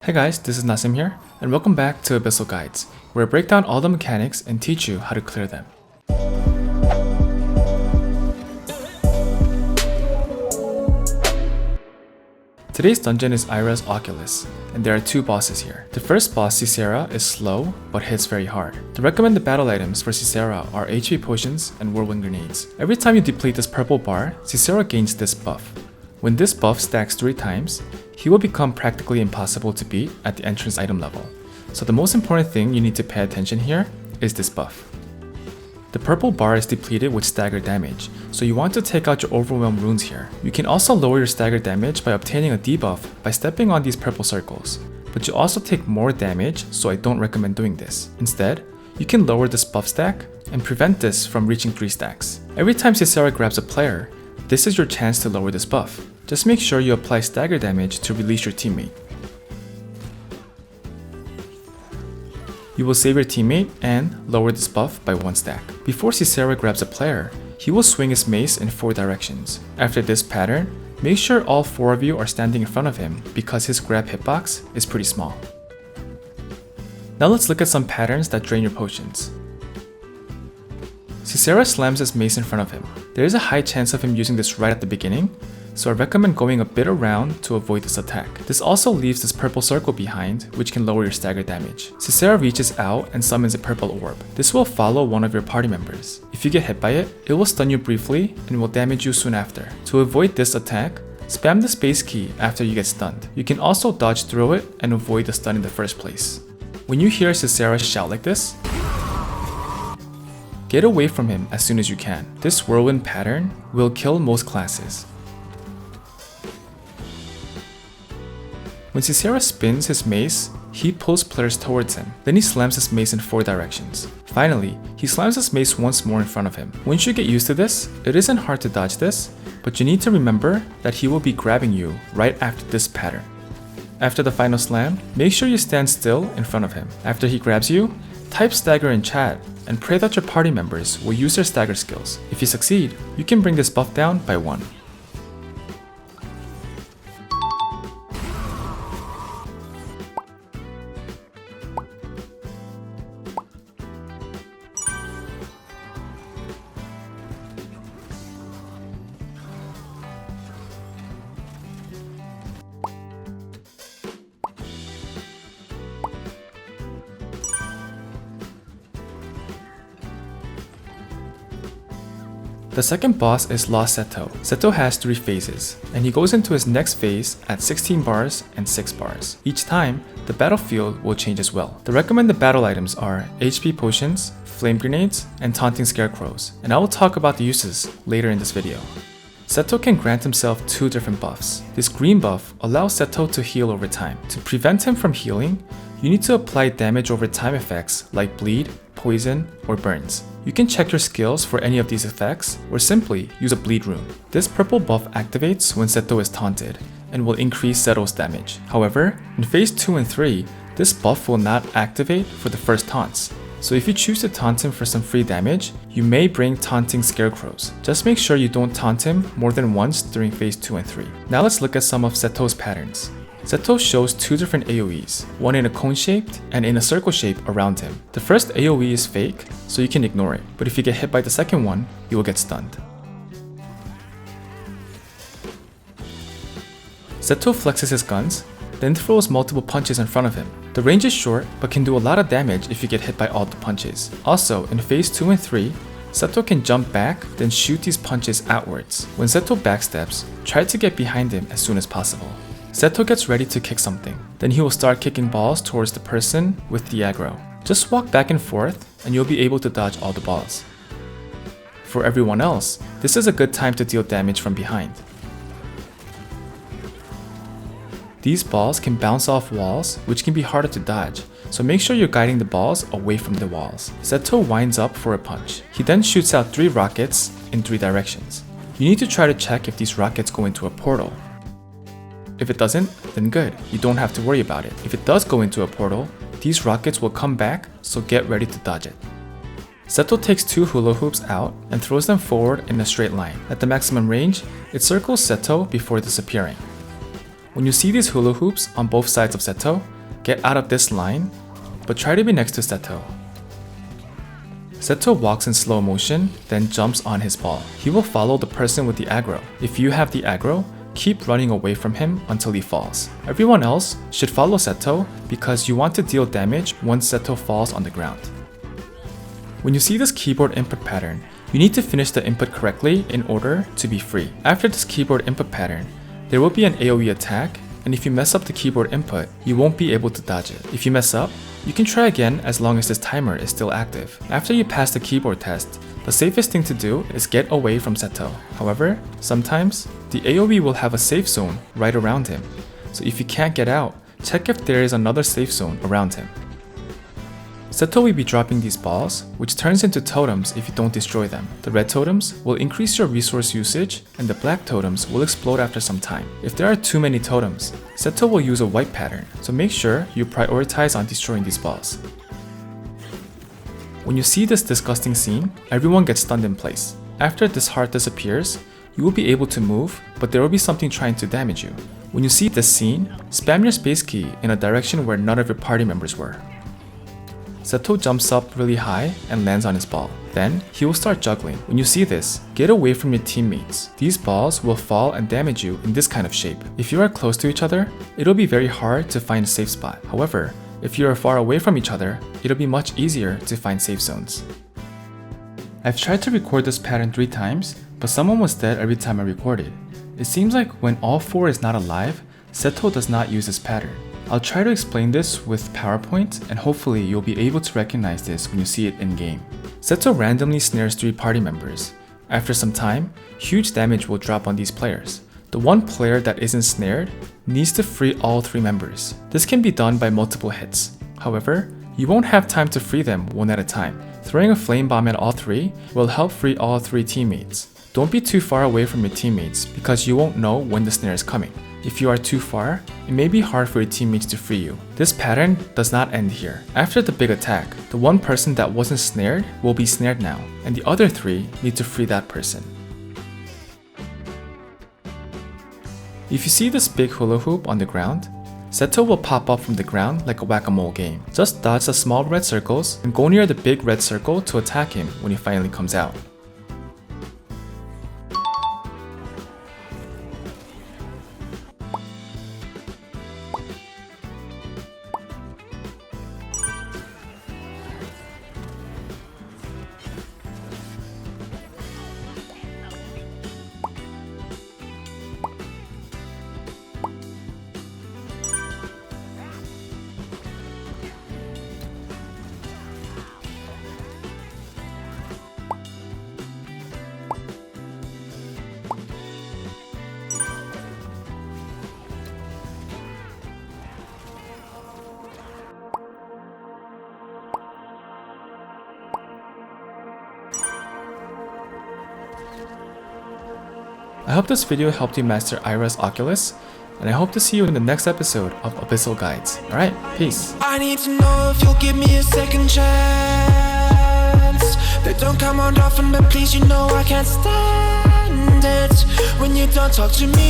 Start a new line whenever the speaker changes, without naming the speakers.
Hey guys, this is Nassem here, and welcome back to Abyssal Guides, where I break down all the mechanics and teach you how to clear them. Today's dungeon is Aira's Oculus, and there are two bosses here. The first boss, Cesaro, is slow, but hits very hard. The recommended battle items for Cesaro are HP potions and whirlwind grenades. Every time you deplete this purple bar, Cesaro gains this buff. When this buff stacks 3 times, he will become practically impossible to beat at the entrance item level. So the most important thing you need to pay attention here is this buff. The purple bar is depleted with stagger damage, so you want to take out your overwhelm runes here. You can also lower your stagger damage by obtaining a debuff by stepping on these purple circles, but you also take more damage, so I don't recommend doing this. Instead, you can lower this buff stack and prevent this from reaching 3 stacks. Every time Cesaro grabs a player, this is your chance to lower this buff. Just make sure you apply stagger damage to release your teammate. You will save your teammate and lower this buff by 1 stack. Before Cesaro grabs a player, he will swing his mace in 4 directions. After this pattern, make sure all 4 of you are standing in front of him because his grab hitbox is pretty small. Now let's look at some patterns that drain your potions. Cesaro slams his mace in front of him. There is a high chance of him using this right at the beginning, so I recommend going a bit around to avoid this attack. This also leaves this purple circle behind, which can lower your stagger damage. Cesaro reaches out and summons a purple orb. This will follow one of your party members. If you get hit by it, it will stun you briefly and will damage you soon after. To avoid this attack, spam the space key after you get stunned. You can also dodge through it and avoid the stun in the first place. When you hear Cesaro shout like this, get away from him as soon as you can. This whirlwind pattern will kill most classes. When Cesaro spins his mace, he pulls players towards him. Then he slams his mace in 4 directions. Finally, he slams his mace once more in front of him. Once you get used to this, it isn't hard to dodge this, but you need to remember that he will be grabbing you right after this pattern. After the final slam, make sure you stand still in front of him. After he grabs you, type stagger in chat and pray that your party members will use their stagger skills. If you succeed, you can bring this buff down by 1. The second boss is Sato. Sato has 3 phases, and he goes into his next phase at 16 bars and 6 bars. Each time, the battlefield will change as well. The recommended battle items are HP potions, flame grenades, and taunting scarecrows, and I will talk about the uses later in this video. Sato can grant himself 2 different buffs. This green buff allows Sato to heal over time. To prevent him from healing, you need to apply damage over time effects like bleed, poison, or burns. You can check your skills for any of these effects, or simply use a bleed rune. This purple buff activates when Sato is taunted, and will increase Sato's damage. However, in phase 2 and 3, this buff will not activate for the first taunts. So if you choose to taunt him for some free damage, you may bring taunting scarecrows. Just make sure you don't taunt him more than once during phase 2 and 3. Now let's look at some of Sato's patterns. Sato shows 2 different AoEs, one in a cone-shaped and in a circle shape around him. The first AoE is fake, so you can ignore it, but if you get hit by the second one, you will get stunned. Sato flexes his guns, then throws multiple punches in front of him. The range is short, but can do a lot of damage if you get hit by all the punches. Also, in phase 2 and 3, Sato can jump back, then shoot these punches outwards. When Sato backsteps, try to get behind him as soon as possible. Sato gets ready to kick something. Then he will start kicking balls towards the person with the aggro. Just walk back and forth and you'll be able to dodge all the balls. For everyone else, this is a good time to deal damage from behind. These balls can bounce off walls, which can be harder to dodge, so make sure you're guiding the balls away from the walls. Sato winds up for a punch. He then shoots out 3 rockets in 3 directions. You need to try to check if these rockets go into a portal. If it doesn't, then good, you don't have to worry about it. If it does go into a portal, these rockets will come back, so get ready to dodge it. Sato takes 2 hula hoops out and throws them forward in a straight line. At the maximum range, it circles Sato before disappearing. When you see these hula hoops on both sides of Sato, get out of this line, but try to be next to Sato. Sato walks in slow motion, then jumps on his ball. He will follow the person with the aggro. If you have the aggro, keep running away from him until he falls. Everyone else should follow Sato because you want to deal damage once Sato falls on the ground. When you see this keyboard input pattern, you need to finish the input correctly in order to be free. After this keyboard input pattern, there will be an AoE attack, and if you mess up the keyboard input, you won't be able to dodge it. If you mess up, you can try again as long as this timer is still active. After you pass the keyboard test, the safest thing to do is get away from Sato. However, sometimes the AoE will have a safe zone right around him, so if you can't get out, check if there is another safe zone around him. Sato will be dropping these balls, which turns into totems if you don't destroy them. The red totems will increase your resource usage, and the black totems will explode after some time. If there are too many totems, Sato will use a white pattern, so make sure you prioritize on destroying these balls. When you see this disgusting scene, everyone gets stunned in place. After this heart disappears, you will be able to move, but there will be something trying to damage you. When you see this scene, spam your space key in a direction where none of your party members were. Sato jumps up really high and lands on his ball. Then, he will start juggling. When you see this, get away from your teammates. These balls will fall and damage you in this kind of shape. If you are close to each other, it'll be very hard to find a safe spot. However, if you are far away from each other, it'll be much easier to find safe zones. I've tried to record this pattern 3 times, but someone was dead every time I recorded. It seems like when all 4 is not alive, Sato does not use this pattern. I'll try to explain this with PowerPoint, and hopefully you'll be able to recognize this when you see it in game. Sato randomly snares 3 party members. After some time, huge damage will drop on these players. The one player that isn't snared needs to free all 3 members. This can be done by multiple hits. However, you won't have time to free them one at a time. Throwing a flame bomb at all 3 will help free all 3 teammates. Don't be too far away from your teammates because you won't know when the snare is coming. If you are too far, it may be hard for your teammates to free you. This pattern does not end here. After the big attack, the one person that wasn't snared will be snared now, and the other 3 need to free that person. If you see this big hula hoop on the ground, Sato will pop up from the ground like a whack-a-mole game. Just dodge the small red circles and go near the big red circle to attack him when he finally comes out. I hope this video helped you master Aira's Oculus, and I hope to see you in the next episode of Abyssal Guides. Alright, peace.
I need to know if you'll give me a second chance. They don't come around often, but please, you know I can't stand it when you don't talk to me.